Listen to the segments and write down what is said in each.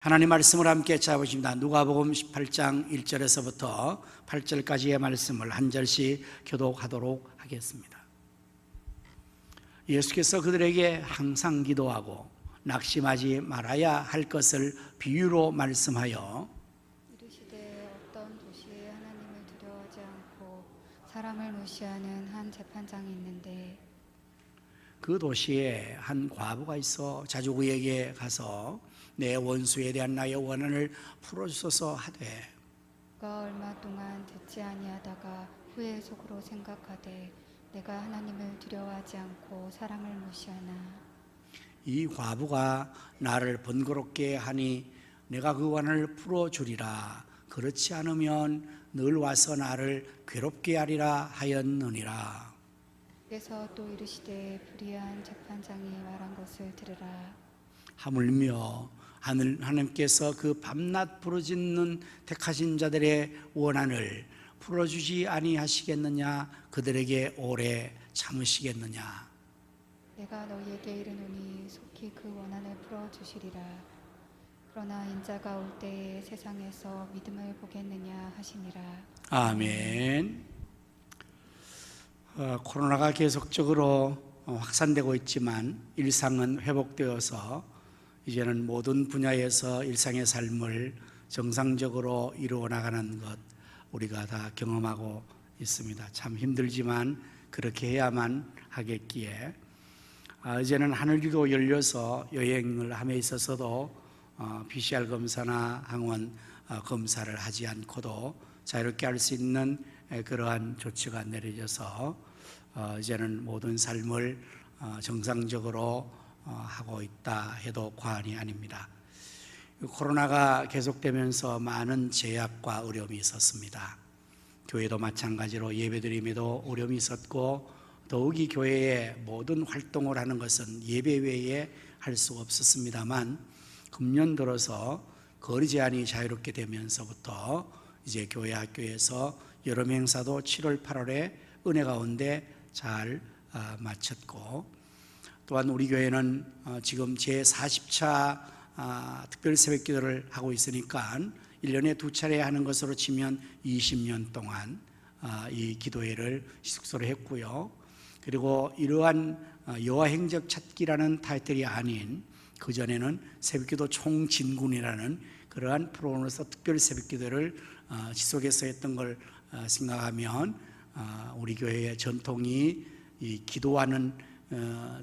하나님 말씀을 함께 찾아보십니다. 누가복음 18장 1절에서부터 8절까지의 말씀을 한 절씩 교독하도록 하겠습니다. 예수께서 그들에게 항상 기도하고 낙심하지 말아야 할 것을 비유로 말씀하여 이르시되 어떤 도시에 하나님을 두려워하지 않고 사람을 무시하는 한 재판장이 있는데 그 도시에 한 과부가 있어 자주 그에게 가서 내 원수에 대한 나의 원한을 풀어주소서 하되 그가 얼마 동안 듣지 아니하다가 후에 속으로 생각하되 내가 하나님을 두려워하지 않고 사람을 무시하나 이 과부가 나를 번거롭게 하니 내가 그 원한을 풀어주리라. 그렇지 않으면 늘 와서 나를 괴롭게 하리라 하였느니라. 그래서 또 이르시되 불의한 재판장이 말한 것을 들으라. 하물며 하나님께서 그 밤낮 부르짖는 택하신 자들의 원한을 풀어주지 아니하시겠느냐? 그들에게 오래 참으시겠느냐? 내가 너희에게 이르노니 속히 그 원한을 풀어주시리라. 그러나 인자가 올 때에 세상에서 믿음을 보겠느냐 하시니라. 아멘. 코로나가 계속적으로 확산되고 있지만 일상은 회복되어서 이제는 모든 분야에서 일상의 삶을 정상적으로 이루어 나가는 것 우리가 다 경험하고 있습니다. 참 힘들지만 그렇게 해야만 하겠기에 이제는 하늘길도 열려서 여행을 함에 있어서도 PCR 검사나 항원 검사를 하지 않고도 자유롭게 할 수 있는 그러한 조치가 내려져서 이제는 모든 삶을 정상적으로 하고 있다 해도 과언이 아닙니다. 코로나가 계속되면서 많은 제약과 어려움이 있었습니다. 교회도 마찬가지로 예배드림에도 어려움이 있었고 더욱이 교회의 모든 활동을 하는 것은 예배 외에 할 수 없었습니다만 금년 들어서 거리 제한이 자유롭게 되면서부터 이제 교회 학교에서 여름 행사도 7월 8월에 은혜 가운데 잘 마쳤고 또한 우리 교회는 지금 제40차 특별 새벽 기도를 하고 있으니까 1년에 2차례 하는 것으로 치면 20년 동안 이 기도회를 숙소로 했고요. 그리고 이러한 여호와 행적 찾기라는 타이틀이 아닌 그전에는 새벽기도 총진군이라는 그러한 프로그램으로서 특별 새벽기도를 지속해서 했던 걸 생각하면 우리 교회의 전통이 이 기도하는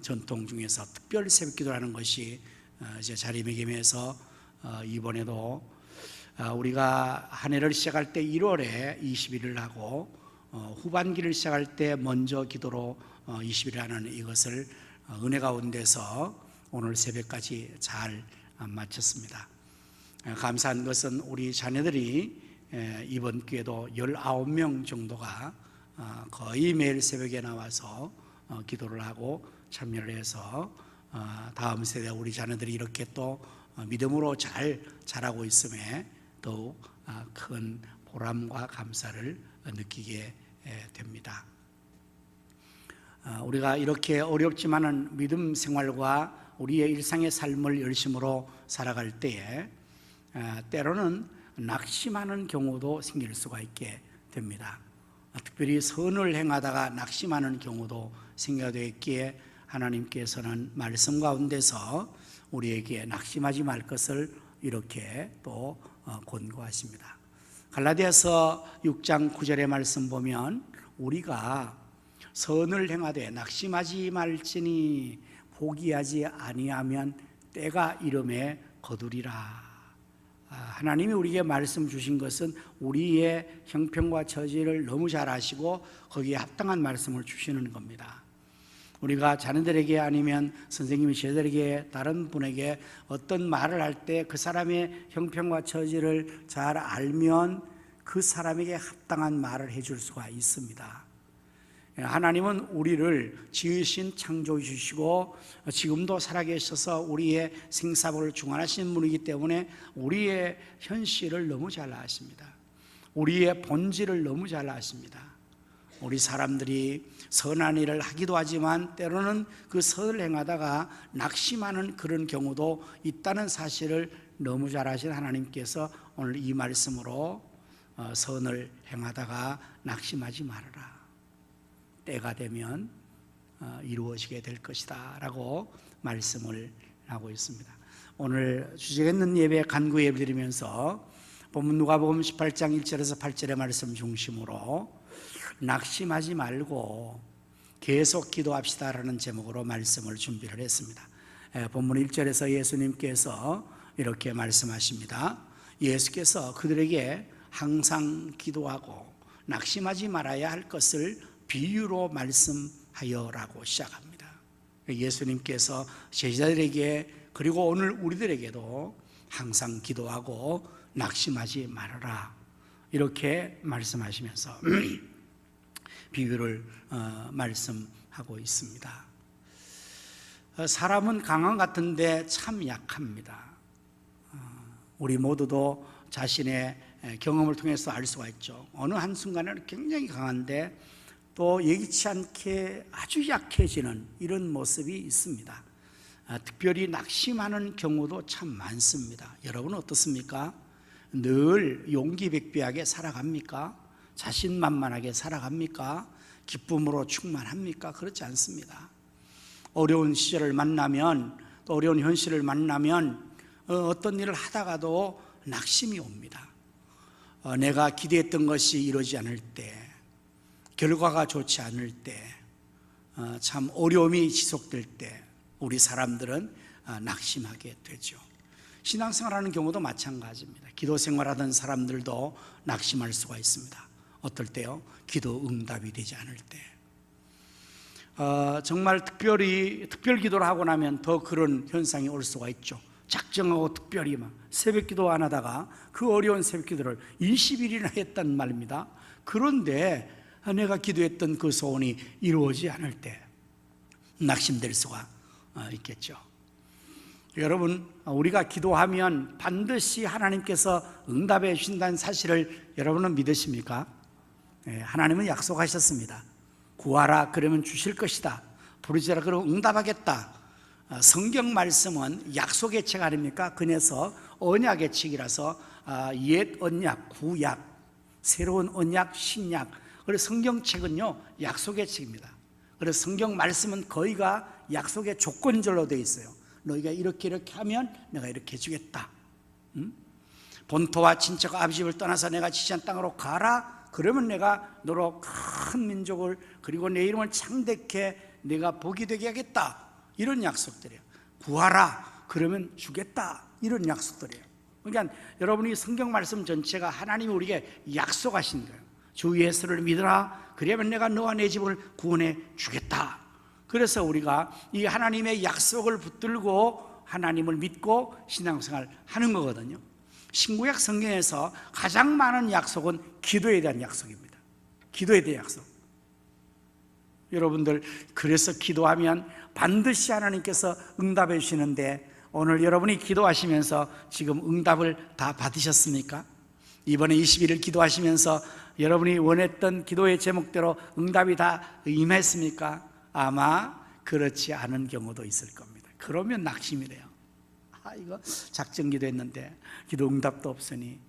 전통 중에서 특별 새벽기도라는 것이 이제 자리매김해서 이번에도 우리가 한 해를 시작할 때 1월에 20일을 하고 후반기를 시작할 때 먼저 기도로 20일을 하는 이것을 은혜 가운데서 오늘 새벽까지 잘 마쳤습니다. 감사한 것은 우리 자녀들이 이번 기회도 19명 정도가 거의 매일 새벽에 나와서 기도를 하고 참여를 해서 다음 세대 우리 자녀들이 이렇게 또 믿음으로 잘 자라고 있음에 더욱 큰 보람과 감사를 느끼게 됩니다. 우리가 이렇게 어렵지만은 믿음 생활과 우리의 일상의 삶을 열심으로 살아갈 때에 때로는 낙심하는 경우도 생길 수가 있게 됩니다. 특별히 선을 행하다가 낙심하는 경우도 생겨야 되기에 하나님께서는 말씀 가운데서 우리에게 낙심하지 말 것을 이렇게 또 권고하십니다. 갈라디아서 6장 9절의 말씀 보면 우리가 선을 행하되 낙심하지 말지니 포기하지 아니하면 때가 이름에 거두리라. 하나님이 우리에게 말씀 주신 것은 우리의 형편과 처지를 너무 잘 아시고 거기에 합당한 말씀을 주시는 겁니다. 우리가 자녀들에게 아니면 선생님이 저들에게 다른 분에게 어떤 말을 할 때 그 사람의 형편과 처지를 잘 알면 그 사람에게 합당한 말을 해줄 수가 있습니다. 하나님은 우리를 지으신 창조주시고 지금도 살아계셔서 우리의 생사복을 주관하시는 분이기 때문에 우리의 현실을 너무 잘 아십니다. 우리의 본질을 너무 잘 아십니다. 우리 사람들이 선한 일을 하기도 하지만 때로는 그 선을 행하다가 낙심하는 그런 경우도 있다는 사실을 너무 잘 아신 하나님께서 오늘 이 말씀으로 선을 행하다가 낙심하지 말아라. 때가 되면 이루어지게 될 것이다 라고 말씀을 하고 있습니다. 오늘 주제가 있는 예배 간구 예배 드리면서 본문 누가복음 18장 1절에서 8절의 말씀 중심으로 낙심하지 말고 계속 기도합시다라는 제목으로 말씀을 준비를 했습니다. 본문 1절에서 예수님께서 이렇게 말씀하십니다. 예수께서 그들에게 항상 기도하고 낙심하지 말아야 할 것을 비유로 말씀하여라고 시작합니다. 예수님께서 제자들에게 그리고 오늘 우리들에게도 항상 기도하고 낙심하지 말아라 이렇게 말씀하시면서 비유를 말씀하고 있습니다. 사람은 강한 것 같은데 참 약합니다. 우리 모두도 자신의 경험을 통해서 알 수가 있죠. 어느 한순간에는 굉장히 강한데 또 예기치 않게 아주 약해지는 이런 모습이 있습니다. 특별히 낙심하는 경우도 참 많습니다. 여러분은 어떻습니까? 늘 용기백배하게 살아갑니까? 자신만만하게 살아갑니까? 기쁨으로 충만합니까? 그렇지 않습니다. 어려운 시절을 만나면 또 어려운 현실을 만나면 어떤 일을 하다가도 낙심이 옵니다. 내가 기대했던 것이 이루어지지 않을 때, 결과가 좋지 않을 때, 참 어려움이 지속될 때 우리 사람들은 낙심하게 되죠. 신앙생활하는 경우도 마찬가지입니다. 기도 생활하던 사람들도 낙심할 수가 있습니다. 어떨 때요? 기도 응답이 되지 않을 때. 정말 특별 기도를 하고 나면 더 그런 현상이 올 수가 있죠. 작정하고 특별히 막 새벽 기도 안 하다가 그 어려운 새벽 기도를 20일이나 했단 말입니다. 그런데 내가 기도했던 그 소원이 이루어지지 않을 때 낙심될 수가 있겠죠. 여러분, 우리가 기도하면 반드시 하나님께서 응답해 주신다는 사실을 여러분은 믿으십니까? 하나님은 약속하셨습니다. 구하라 그러면 주실 것이다. 부르짖으라 그러면 응답하겠다. 성경 말씀은 약속의 책 아닙니까? 그래서 언약의 책이라서 옛 언약, 구약, 새로운 언약, 신약. 그래서 성경책은요 약속의 책입니다. 그래서 성경 말씀은 거의가 약속의 조건절로 되어 있어요. 너희가 이렇게 하면 내가 이렇게 해주겠다. 본토와 친척 아비집을 떠나서 내가 지시한 땅으로 가라. 그러면 내가 너로 큰 민족을 그리고 내 이름을 창대케 내가 복이 되게 하겠다. 이런 약속들이에요. 구하라 그러면 주겠다. 이런 약속들이에요. 그러니까 여러분이 성경 말씀 전체가 하나님이 우리에게 약속하신 거예요. 주 예수를 믿으라 그러면 내가 너와 내 집을 구원해 주겠다. 그래서 우리가 이 하나님의 약속을 붙들고 하나님을 믿고 신앙생활 하는 거거든요. 신구약 성경에서 가장 많은 약속은 기도에 대한 약속입니다. 기도에 대한 약속. 여러분들 그래서 기도하면 반드시 하나님께서 응답해 주시는데 오늘 여러분이 기도하시면서 지금 응답을 다 받으셨습니까? 이번에 21일 기도하시면서 여러분이 원했던 기도의 제목대로 응답이 다 임했습니까? 아마 그렇지 않은 경우도 있을 겁니다. 그러면 낙심이래요. 이거 작정기도 했는데 기도 응답도 없으니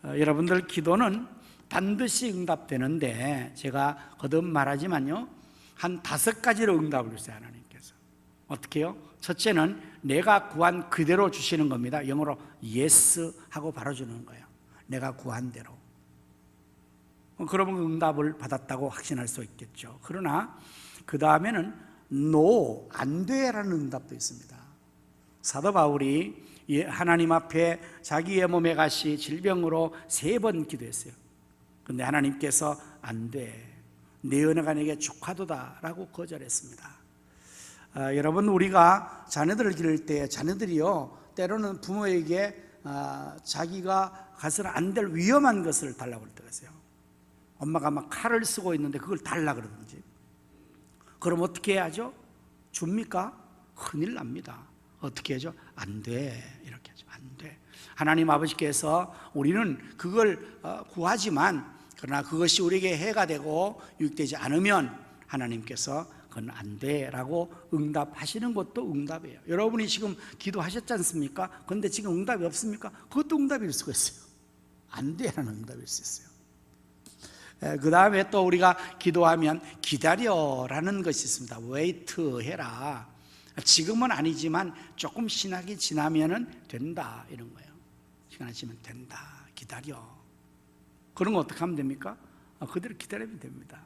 여러분들 기도는 반드시 응답되는데 제가 거듭 말하지만요 한 5가지로 응답을 주세요. 하나님께서 어떻게 해요? 첫째는 내가 구한 그대로 주시는 겁니다. 영어로 yes 하고 바로 주는 거예요. 내가 구한 대로. 그러면 응답을 받았다고 확신할 수 있겠죠. 그러나 그 다음에는 no, 안 돼라는 응답도 있습니다. 사도 바울이 하나님 앞에 자기의 몸에 가시 질병으로 3번 기도했어요. 근데 하나님께서 안 돼, 내 은혜가 내게 족하도다 라고 거절했습니다. 여러분 우리가 자녀들을 기를 때 자녀들이요 때로는 부모에게 자기가 가서는 안 될 위험한 것을 달라고 할 때가 있어요. 엄마가 막 칼을 쓰고 있는데 그걸 달라 그러든지. 그럼 어떻게 해야죠? 줍니까? 큰일 납니다. 어떻게 하죠? 안 돼. 이렇게 하죠. 안 돼. 하나님 아버지께서 우리는 그걸 구하지만 그러나 그것이 우리에게 해가 되고 유익되지 않으면 하나님께서 그건 안 돼라고 응답하시는 것도 응답이에요. 여러분이 지금 기도하셨지 않습니까? 그런데 지금 응답이 없습니까? 그것도 응답일 수가 있어요. 안 돼라는 응답일 수 있어요. 그 다음에 또 우리가 기도하면 기다려라는 것이 있습니다. wait 해라. 지금은 아니지만 조금 신학이 지나면은 된다, 이런 거예요. 시간이 지나면 된다, 기다려. 그런 거 어떻게 하면 됩니까? 그대로 기다리면 됩니다.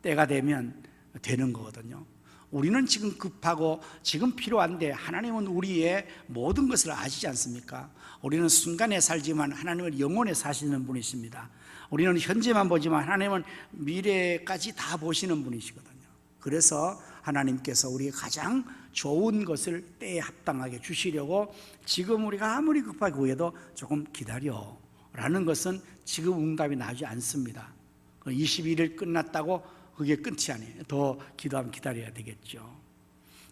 때가 되면 되는 거거든요. 우리는 지금 급하고 지금 필요한데 하나님은 우리의 모든 것을 아시지 않습니까? 우리는 순간에 살지만 하나님은 영원에 사시는 분이십니다. 우리는 현재만 보지만 하나님은 미래까지 다 보시는 분이시거든요. 그래서 하나님께서 우리에게 가장 좋은 것을 때에 합당하게 주시려고 지금 우리가 아무리 급하게 구해도 조금 기다려라는 것은 지금 응답이 나지 않습니다. 21일 끝났다고 그게 끝이 아니에요. 더 기도하면 기다려야 되겠죠.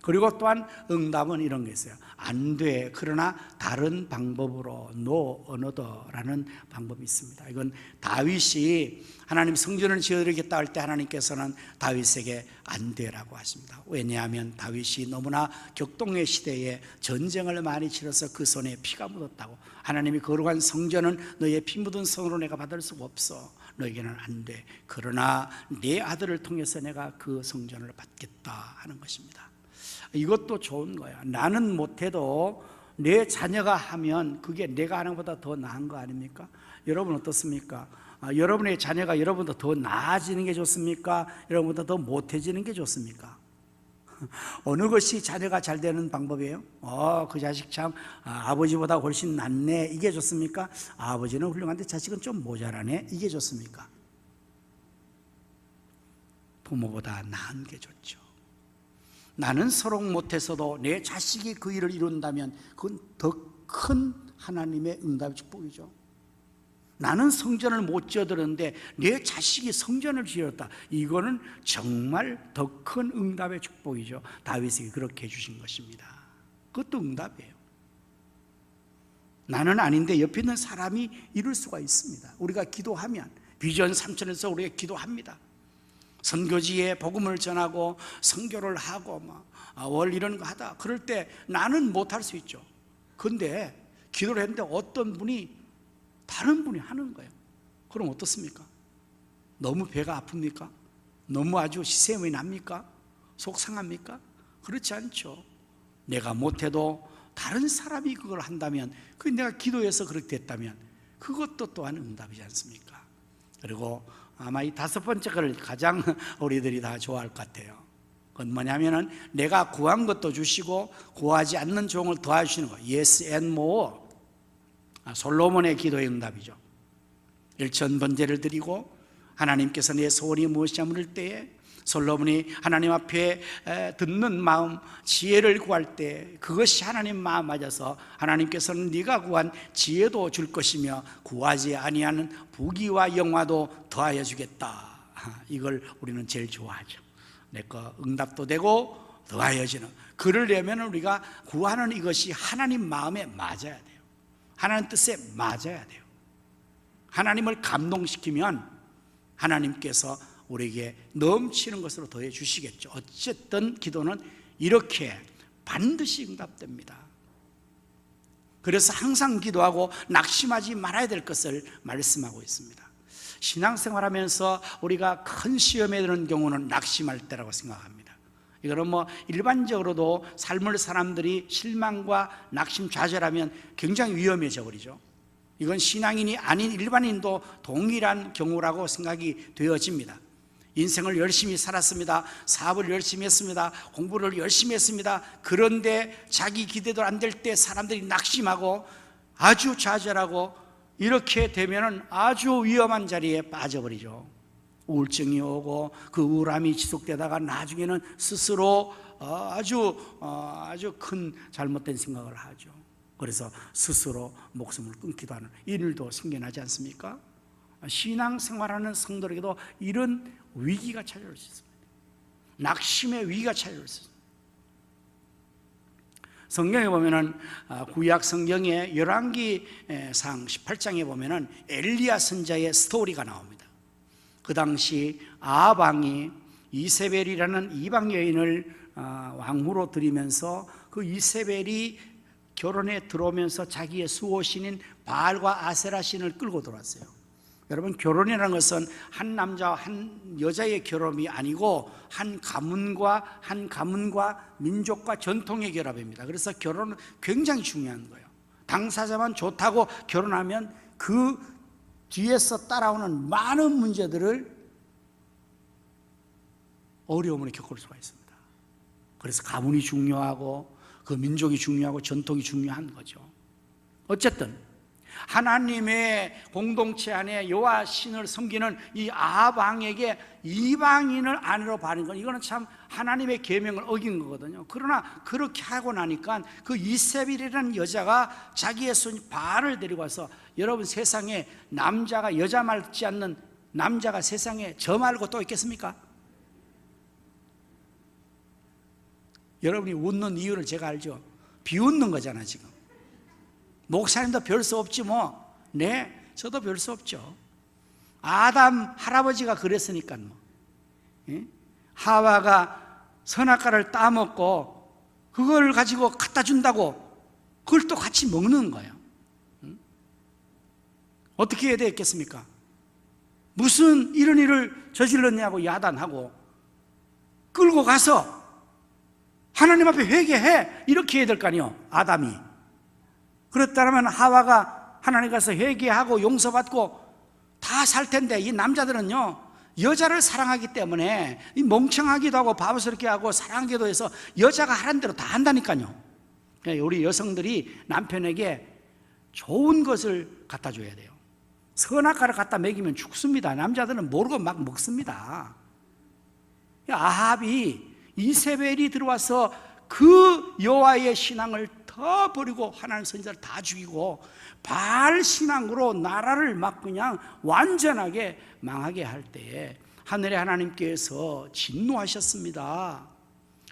그리고 또한 응답은 이런 게 있어요. 안 돼, 그러나 다른 방법으로 no another라는 방법이 있습니다. 이건 다윗이 하나님 성전을 지어드리겠다 할 때 하나님께서는 다윗에게 안 돼라고 하십니다. 왜냐하면 다윗이 너무나 격동의 시대에 전쟁을 많이 치러서 그 손에 피가 묻었다고. 하나님이 거룩한 성전은 너희의 피 묻은 성으로 내가 받을 수가 없어. 너에게는 안 돼. 그러나 내 아들을 통해서 내가 그 성전을 받겠다 하는 것입니다. 이것도 좋은 거야. 나는 못해도 내 자녀가 하면 그게 내가 하는 것보다 더 나은 거 아닙니까? 여러분 어떻습니까? 여러분의 자녀가 여러분보다 더 나아지는 게 좋습니까? 여러분보다 더 못해지는 게 좋습니까? 어느 것이 자녀가 잘 되는 방법이에요? 그 자식 참 아버지보다 훨씬 낫네, 이게 좋습니까? 아버지는 훌륭한데 자식은 좀 모자라네, 이게 좋습니까? 부모보다 나은 게 좋죠. 나는 서로 못해서도 내 자식이 그 일을 이룬다면 그건 더 큰 하나님의 응답 축복이죠. 나는 성전을 못 지어드렸는데 내 자식이 성전을 지었다. 이거는 정말 더 큰 응답의 축복이죠. 다윗에게 그렇게 해주신 것입니다. 그것도 응답이에요. 나는 아닌데 옆에 있는 사람이 이룰 수가 있습니다. 우리가 기도하면 비전 3천에서 우리가 기도합니다. 선교지에 복음을 전하고 선교를 하고 월 이런 거 하다 그럴 때 나는 못할 수 있죠. 그런데 기도를 했는데 어떤 분이 다른 분이 하는 거예요. 그럼 어떻습니까? 너무 배가 아픕니까? 너무 아주 시샘이 납니까? 속상합니까? 그렇지 않죠. 내가 못해도 다른 사람이 그걸 한다면, 그 내가 기도해서 그렇게 됐다면 그것도 또한 응답이지 않습니까? 그리고 아마 이 5번째 거를 가장 우리들이 다 좋아할 것 같아요. 그건 뭐냐면은 내가 구한 것도 주시고 구하지 않는 종을 도와주시는 거. Yes and more. 솔로몬의 기도의 응답이죠. 일천번제를 드리고 하나님께서 내 소원이 무엇이냐 물을 때에 솔로몬이 하나님 앞에 듣는 마음, 지혜를 구할 때 그것이 하나님 마음 맞아서 하나님께서는 네가 구한 지혜도 줄 것이며 구하지 아니하는 부귀와 영화도 더하여 주겠다. 이걸 우리는 제일 좋아하죠. 내 거 응답도 되고 더하여지는. 그러려면 우리가 구하는 이것이 하나님 마음에 맞아야 돼요. 하나님 뜻에 맞아야 돼요. 하나님을 감동시키면 하나님께서 우리에게 넘치는 것으로 더해 주시겠죠. 어쨌든 기도는 이렇게 반드시 응답됩니다. 그래서 항상 기도하고 낙심하지 말아야 될 것을 말씀하고 있습니다. 신앙생활하면서 우리가 큰 시험에 드는 경우는 낙심할 때라고 생각합니다. 이거는 일반적으로도 삶을 사람들이 실망과 낙심 좌절하면 굉장히 위험해져 버리죠. 이건 신앙인이 아닌 일반인도 동일한 경우라고 생각이 되어집니다. 인생을 열심히 살았습니다. 사업을 열심히 했습니다. 공부를 열심히 했습니다. 그런데 자기 기대도 안 될 때 사람들이 낙심하고 아주 좌절하고 이렇게 되면 아주 위험한 자리에 빠져버리죠. 우울증이 오고 그 우울함이 지속되다가 나중에는 스스로 아주 큰 잘못된 생각을 하죠. 그래서 스스로 목숨을 끊기도 하는 일도 생겨나지 않습니까? 신앙생활하는 성도에게도 이런 위기가 찾아올 수 있습니다. 낙심의 위기가 찾아올 수 있습니다. 성경에 보면은 구약 성경의 열왕기상 18장에 보면은 엘리야 선자의 스토리가 나옵니다. 그 당시 아합 왕이 이세벨이라는 이방 여인을 왕후로 들이면서 그 이세벨이 결혼에 들어오면서 자기의 수호신인 바알과 아세라 신을 끌고 들어왔어요. 여러분, 결혼이라는 것은 한 남자와 한 여자의 결혼이 아니고 한 가문과 민족과 전통의 결합입니다. 그래서 결혼은 굉장히 중요한 거예요. 당사자만 좋다고 결혼하면 그 뒤에서 따라오는 많은 문제들을, 어려움을 겪을 수가 있습니다. 그래서 가문이 중요하고 그 민족이 중요하고 전통이 중요한 거죠. 어쨌든 하나님의 공동체 안에 여호와 신을 섬기는 이 아합 왕에게 이방인을 아내로 받은 건, 이거는 참 하나님의 계명을 어긴 거거든요. 그러나 그렇게 하고 나니까 그 이세벨이라는 여자가 자기의 손 바알을 데리고 와서, 여러분, 세상에 남자가 여자 말 듣지 않는 남자가 세상에 저 말고 또 있겠습니까? 여러분이 웃는 이유를 제가 알죠. 비웃는 거잖아 지금. 목사님도 별 수 없지 뭐. 네, 저도 별 수 없죠. 아담 할아버지가 그랬으니까 뭐. 하와가 선악과를 따먹고 그걸 가지고 갖다 준다고 그걸 또 같이 먹는 거예요. 어떻게 해야 되겠습니까? 무슨 이런 일을 저질렀냐고 야단하고 끌고 가서 하나님 앞에 회개해, 이렇게 해야 될 거 아니에요, 아담이. 그렇다면 하와가 하나님 가서 회개하고 용서받고 다 살 텐데, 이 남자들은요 여자를 사랑하기 때문에 이 멍청하기도 하고 바보스럽게 하고 사랑하기도 해서 여자가 하라는 대로 다 한다니까요. 그러니까 우리 여성들이 남편에게 좋은 것을 갖다 줘야 돼요. 선악과를 갖다 먹이면 죽습니다. 남자들은 모르고 막 먹습니다. 아합이, 이세벨이 들어와서 그 여호와의 신앙을 다 버리고 하나님 선지자를 다 죽이고 바알 신앙으로 나라를 막 그냥 완전하게 망하게 할 때에 하늘의 하나님께서 진노하셨습니다.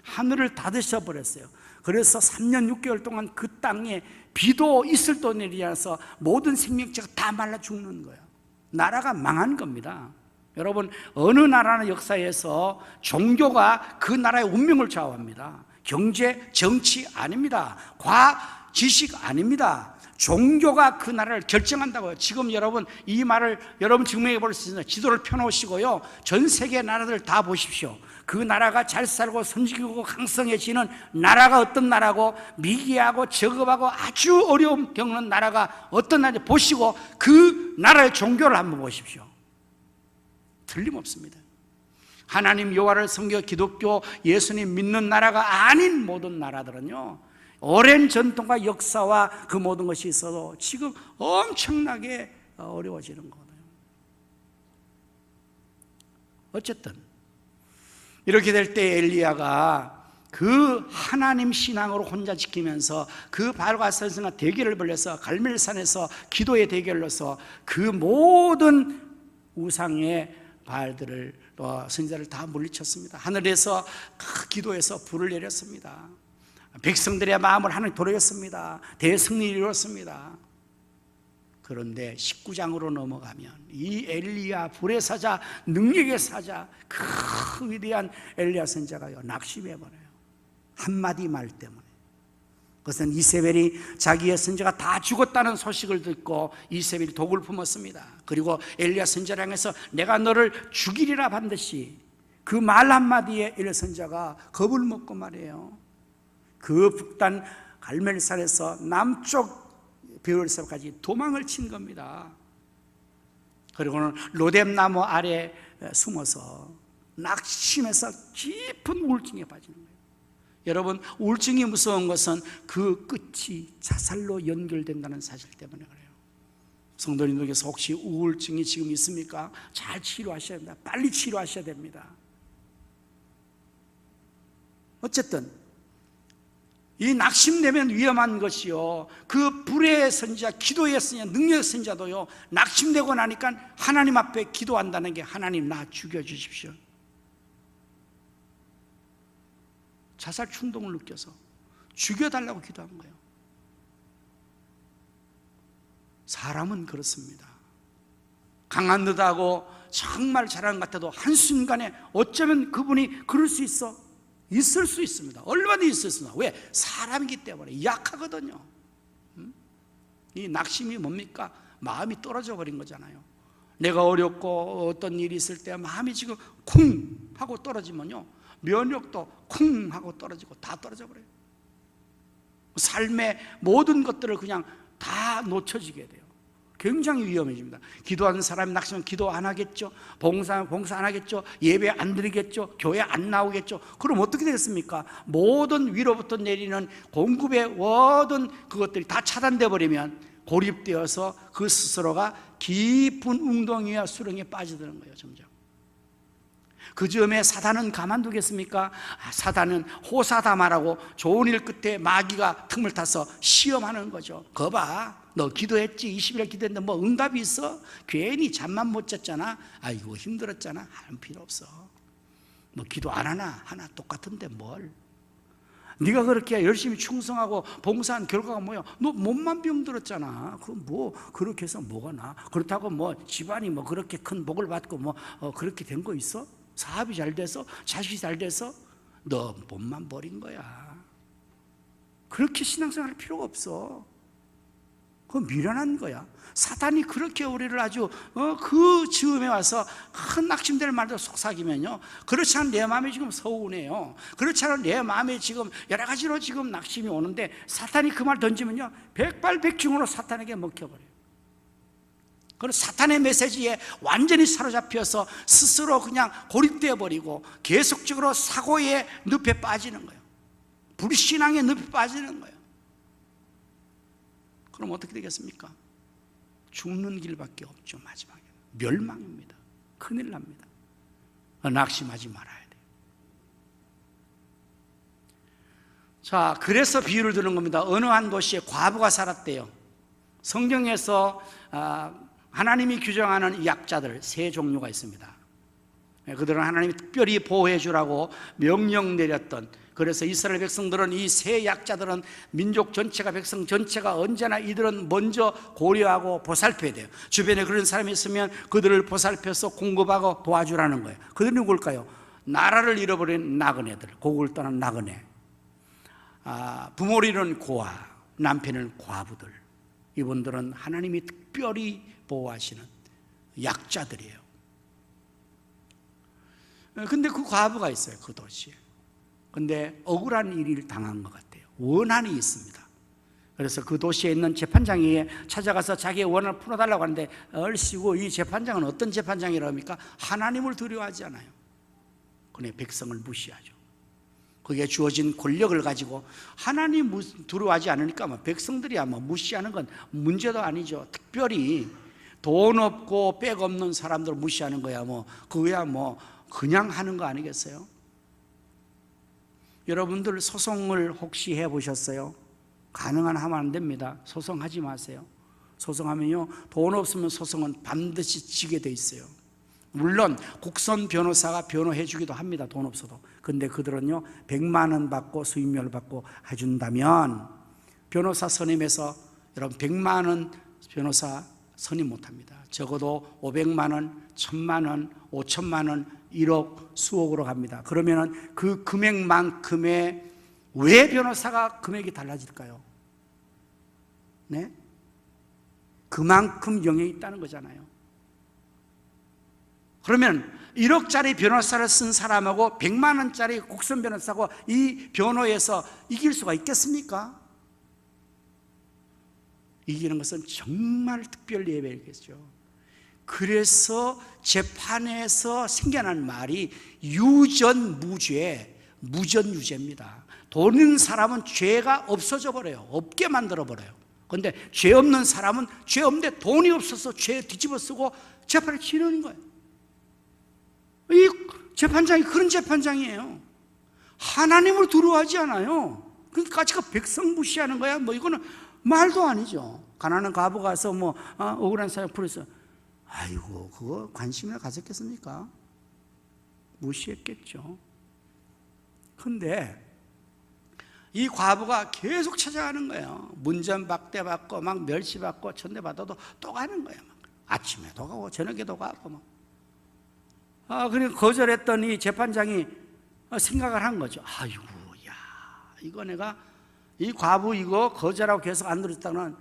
하늘을 닫으셔 버렸어요. 그래서 3년 6개월 동안 그 땅에 비도 이슬도 내리지 않아서 모든 생명체가 다 말라 죽는 거예요. 나라가 망한 겁니다. 여러분, 어느 나라는 역사에서 종교가 그 나라의 운명을 좌우합니다. 경제, 정치 아닙니다. 과학, 지식 아닙니다. 종교가 그 나라를 결정한다고요. 지금 여러분, 이 말을 여러분 증명해 볼 수 있는 지도를 펴놓으시고요, 전 세계 나라들 다 보십시오. 그 나라가 잘 살고 선지고 강성해지는 나라가 어떤 나라고, 미개하고 저급하고 아주 어려움 겪는 나라가 어떤 나라인지 보시고 그 나라의 종교를 한번 보십시오. 틀림없습니다. 하나님 여호와를 섬겨 기독교 예수님 믿는 나라가 아닌 모든 나라들은요, 오랜 전통과 역사와 그 모든 것이 있어도 지금 엄청나게 어려워지는 거거든요. 어쨌든 이렇게 될 때 엘리야가 그 하나님 신앙으로 혼자 지키면서 그 바알과 아세라와 대결을 벌여서 갈멜산에서 기도의 대결로서 그 모든 우상의 바알들을 선지자를 다 물리쳤습니다. 하늘에서 그 기도에서 불을 내렸습니다. 백성들의 마음을 하나님 돌렸습니다. 대승리를 이뤘습니다. 그런데 19장으로 넘어가면 이 엘리야, 불의 사자, 능력의 사자, 그 위대한 엘리야 선지자가요 낙심해버려요. 한마디 말 때문에. 그것은 이세벨이 자기의 선지자가 다 죽었다는 소식을 듣고 이세벨이 독을 품었습니다. 그리고 엘리야 선지자를 향해서 내가 너를 죽이리라 반드시, 그 말 한마디에 엘리야 선지자가 겁을 먹고 말이에요, 그 북단 갈멜산에서 남쪽 베올세바까지 도망을 친 겁니다. 그리고는 로뎀나무 아래 숨어서 낙심해서 깊은 우울증에 빠지는 거예요. 여러분, 우울증이 무서운 것은 그 끝이 자살로 연결된다는 사실 때문에 그래요. 성도님들께서 혹시 우울증이 지금 있습니까? 잘 치료하셔야 됩니다. 빨리 치료하셔야 됩니다. 어쨌든 이 낙심되면 위험한 것이요, 그 불의 선지자, 기도의 선지자, 능력의 선지자도요 낙심되고 나니까 하나님 앞에 기도한다는 게, 하나님 나 죽여주십시오. 자살 충동을 느껴서 죽여달라고 기도한 거예요. 사람은 그렇습니다. 강한 듯하고 정말 잘하는 것 같아도 한순간에 어쩌면 그분이 그럴 수 있을 수 있습니다. 얼마든지 있을 수 있습니다. 왜? 사람이기 때문에 약하거든요. 이 낙심이 뭡니까? 마음이 떨어져 버린 거잖아요. 내가 어렵고 어떤 일이 있을 때 마음이 지금 쿵 하고 떨어지면요, 면역도 쿵 하고 떨어지고 다 떨어져 버려요. 삶의 모든 것들을 그냥 다 놓쳐지게 돼요. 굉장히 위험해집니다. 기도하는 사람이 낙심하면 기도 안 하겠죠. 봉사 안 하겠죠. 예배 안 드리겠죠. 교회 안 나오겠죠. 그럼 어떻게 되겠습니까? 모든 위로부터 내리는 공급의 모든 그것들이 다 차단돼 버리면 고립되어서 그 스스로가 깊은 웅덩이와 수렁에 빠져드는 거예요. 점점. 그 즈음에 사단은 가만두겠습니까? 사단은 호사다마라고 좋은 일 끝에 마귀가 틈을 타서 시험하는 거죠. 거봐, 너 기도했지? 20일 기도했는데 뭐 응답이 있어? 괜히 잠만 못 잤잖아. 아이고 힘들었잖아. 할 필요 없어. 뭐 기도 안 하나? 하나 똑같은데 뭘? 네가 그렇게 열심히 충성하고 봉사한 결과가 뭐야? 너 몸만 병들었잖아. 그럼 뭐 그렇게 해서 뭐가 나? 그렇다고 뭐 집안이 뭐 그렇게 큰 복을 받고 뭐 그렇게 된 거 있어? 사업이 잘 돼서, 자식이 잘 돼서? 너 몸만 버린 거야. 그렇게 신앙생활 할 필요가 없어. 그건 미련한 거야. 사단이 그렇게 우리를 아주 그 즈음에 와서 큰 낙심될 말도 속삭이면요, 그렇지 않은 내 마음이 지금 서운해요. 그렇지 않은 내 마음에 지금 여러 가지로 지금 낙심이 오는데 사탄이 그 말 던지면요, 백발백중으로 사탄에게 먹혀버려요. 그런 사탄의 메시지에 완전히 사로잡혀서 스스로 그냥 고립되어 버리고 계속적으로 사고의 늪에 빠지는 거예요. 불신앙의 늪에 빠지는 거예요. 그럼 어떻게 되겠습니까? 죽는 길밖에 없죠. 마지막에 멸망입니다. 큰일 납니다. 낙심하지 말아야 돼요. 자, 그래서 비유를 드는 겁니다. 어느 한 도시에 과부가 살았대요. 성경에서 하나님이 규정하는 약자들 세 종류가 있습니다. 그들은 하나님이 특별히 보호해 주라고 명령 내렸던, 그래서 이스라엘 백성들은 이 세 약자들은 민족 전체가, 백성 전체가 언제나 이들은 먼저 고려하고 보살펴야 돼요. 주변에 그런 사람이 있으면 그들을 보살펴서 공급하고 도와주라는 거예요. 그들은 누굴까요? 나라를 잃어버린 나그네들, 고국을 떠난 나그네, 부모를 잃은 고아, 남편을 과부들, 이분들은 하나님이 특별히 보호하시는 약자들이에요. 근데 그 과부가 있어요, 그 도시에. 근데 억울한 일을 당한 것 같아요. 원한이 있습니다. 그래서 그 도시에 있는 재판장에게 찾아가서 자기의 원한을 풀어달라고 하는데, 얼씨구 이 재판장은 어떤 재판장이라고 합니까? 하나님을 두려워하지 않아요. 그냥 백성을 무시하죠. 그게 주어진 권력을 가지고 하나님 두려워하지 않으니까 뭐 백성들이야 뭐 무시하는 건 문제도 아니죠. 특별히 돈 없고 백 없는 사람들 무시하는 거야 뭐 그거야 뭐 그냥 하는 거 아니겠어요? 여러분들 소송을 혹시 해보셨어요? 가능한 하면 안 됩니다. 소송하지 마세요. 소송하면요, 돈 없으면 소송은 반드시 지게 돼 있어요. 물론 국선 변호사가 변호해 주기도 합니다. 돈 없어도. 근데 그들은요 100만 원 받고 수임료를 받고 해준다면 변호사 선임해서 여러분 100만 원 변호사 선임 못합니다. 적어도 500만 원, 1000만 원, 5천만 원, 1억, 수억으로 갑니다. 그러면 그 금액만큼의 왜 변호사가 금액이 달라질까요? 네? 그만큼 영향이 있다는 거잖아요. 그러면 1억짜리 변호사를 쓴 사람하고 100만 원짜리 국선 변호사고 이 변호에서 이길 수가 있겠습니까? 이기는 것은 정말 특별 예배겠죠. 그래서 재판에서 생겨난 말이 유전무죄, 무전유죄입니다. 돈 있는 사람은 죄가 없어져 버려요. 없게 만들어 버려요. 그런데 죄 없는 사람은 죄 없는데 돈이 없어서 죄 뒤집어 쓰고 재판을 치르는 거예요. 이 재판장이 그런 재판장이에요. 하나님을 두려워하지 않아요. 그러니까 지금 백성 무시하는 거야. 뭐 이거는 말도 아니죠. 가난한 과부 가서 뭐 억울한 사람 풀어서 아이고 그거 관심이나 가졌겠습니까? 무시했겠죠. 근데 이 과부가 계속 찾아가는 거예요. 문전박대받고 막 멸시받고 천대받아도 또 가는 거예요. 막. 아침에도 가고 저녁에도 가고 막. 그러니까 거절했던 이 재판장이 생각을 한 거죠. 아이고, 야, 이거 내가 이 과부 이거 거절하고 계속 안 들었다는,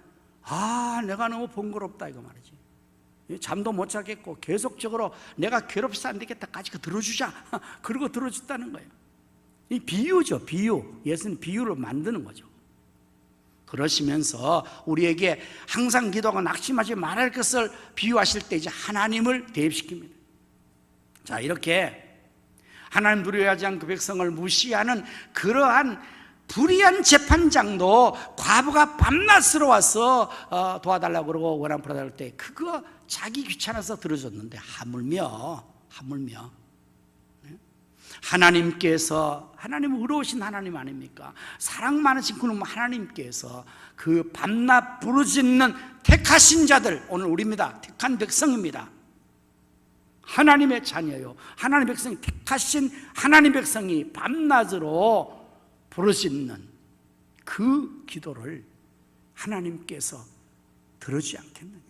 내가 너무 번거롭다 이거 말이지. 잠도 못 자겠고 계속적으로 내가 괴롭혀서 안 되겠다까지 들어주자. 그러고 들어줬다는 거예요. 이 비유죠, 비유. 예수는 비유를 만드는 거죠. 그러시면서 우리에게 항상 기도하고 낙심하지 말할 것을 비유하실 때 이제 하나님을 대입시킵니다. 자, 이렇게 하나님 두려워하지 않은 그 백성을 무시하는 그러한 불의한 재판장도 과부가 밤낮으로 와서 도와달라고 그러고 원한 풀어달라고 할 때 그거 자기 귀찮아서 들어줬는데 하물며 하나님께서, 하나님은 의로우신 하나님 아닙니까? 사랑 많으신 그놈 하나님께서 그 밤낮 부르짖는 택하신 자들, 오늘 우리입니다. 택한 백성입니다. 하나님의 자녀요, 하나님의 백성이, 택하신 하나님 백성이 밤낮으로 부르짖는 그 기도를 하나님께서 들어주지 않겠느냐.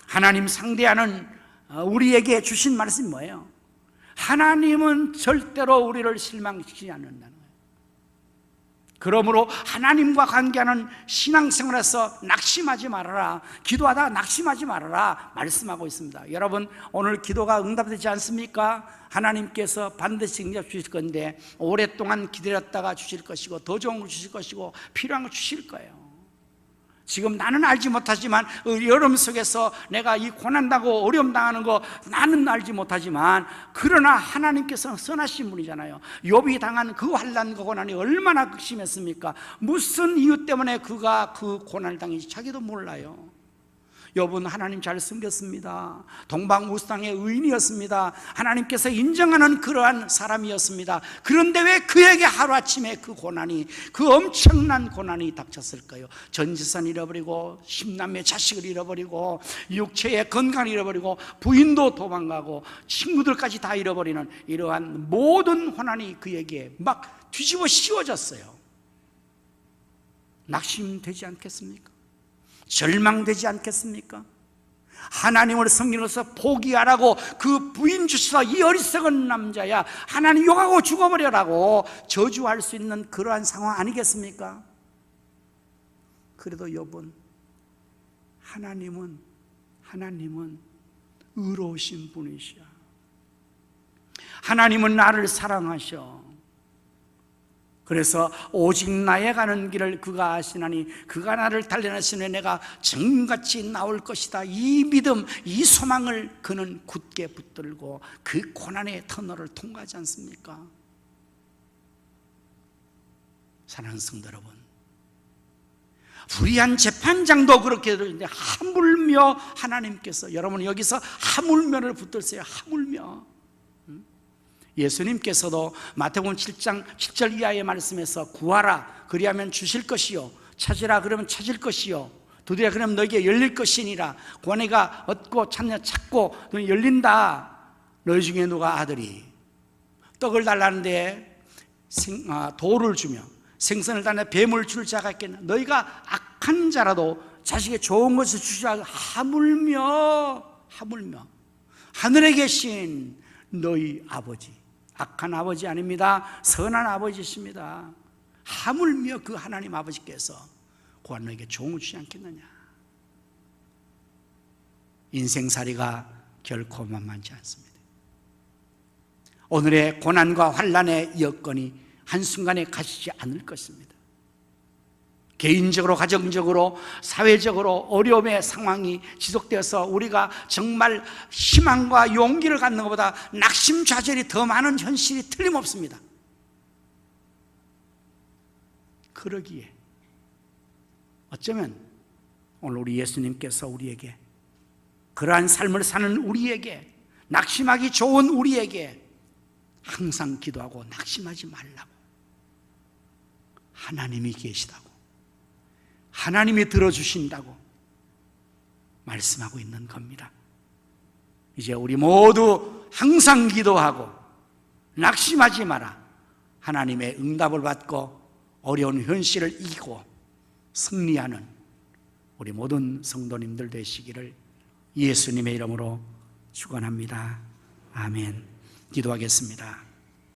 하나님 상대하는 우리에게 주신 말씀이 뭐예요? 하나님은 절대로 우리를 실망시키지 않는다는 거예요. 그러므로 하나님과 관계하는 신앙생활에서 낙심하지 말아라, 기도하다가 낙심하지 말아라 말씀하고 있습니다. 여러분, 오늘 기도가 응답되지 않습니까? 하나님께서 반드시 응답 주실 건데 오랫동안 기다렸다가 주실 것이고 더 좋은 걸 주실 것이고 필요한 걸 주실 거예요. 지금 나는 알지 못하지만 여름 속에서 내가 이 고난당하고 어려움 당하는 거 나는 알지 못하지만 그러나 하나님께서는 선하신 분이잖아요. 욥이 당한 그 환난과 고난이 얼마나 극심했습니까? 무슨 이유 때문에 그가 그 고난을 당했는지 자기도 몰라요. 욥은 하나님 잘 섬겼습니다. 동방우상의 의인이었습니다. 하나님께서 인정하는 그러한 사람이었습니다. 그런데 왜 그에게 하루아침에 그 고난이, 그 엄청난 고난이 닥쳤을까요? 전 재산 잃어버리고 10남의 자식을 잃어버리고 육체의 건강을 잃어버리고 부인도 도망가고 친구들까지 다 잃어버리는 이러한 모든 고난이 그에게 막 뒤집어 씌워졌어요. 낙심되지 않겠습니까? 절망되지 않겠습니까? 하나님을 섬기는 것을 포기하라고 그 부인 주셔서 이 어리석은 남자야 하나님 욕하고 죽어버려라고 저주할 수 있는 그러한 상황 아니겠습니까? 그래도 욥은 하나님은 의로우신 분이시야. 하나님은 나를 사랑하셔. 그래서 오직 나의 가는 길을 그가 아시나니 그가 나를 단련하시니 내가 정같이 나올 것이다. 이 믿음, 이 소망을 그는 굳게 붙들고 그 고난의 터널을 통과하지 않습니까? 사랑하는 성도 여러분, 불의한 재판장도 그렇게 되는데 하물며 하나님께서, 여러분 여기서 하물며를 붙들세요. 하물며. 예수님께서도 마태복음 7장 7절 이하의 말씀에서 구하라 그리하면 주실 것이요, 찾으라 그러면 찾을 것이요, 두드리라 그러면 너에게 열릴 것이니라. 고뇌가 얻고 찾고 열린다. 너희 중에 누가 아들이 떡을 달라는데 돌을 주며 생선을 달라는데 뱀을 줄 자가 있겠나? 너희가 악한 자라도 자식에게 좋은 것을 주자. 하물며 하늘에 계신 너희 아버지, 악한 아버지 아닙니다. 선한 아버지십니다. 하물며 그 하나님 아버지께서 고한 너에게 좋은 걸 주지 않겠느냐. 인생살이가 결코 만만치 않습니다. 오늘의 고난과 환난의 여건이 한순간에 가시지 않을 것입니다. 개인적으로, 가정적으로, 사회적으로 어려움의 상황이 지속되어서 우리가 정말 희망과 용기를 갖는 것보다 낙심좌절이 더 많은 현실이 틀림없습니다. 그러기에 어쩌면 오늘 우리 예수님께서 우리에게, 그러한 삶을 사는 우리에게, 낙심하기 좋은 우리에게 항상 기도하고 낙심하지 말라고, 하나님이 계시다고, 하나님이 들어주신다고 말씀하고 있는 겁니다. 이제 우리 모두 항상 기도하고 낙심하지 마라. 하나님의 응답을 받고 어려운 현실을 이기고 승리하는 우리 모든 성도님들 되시기를 예수님의 이름으로 축원합니다. 아멘. 기도하겠습니다.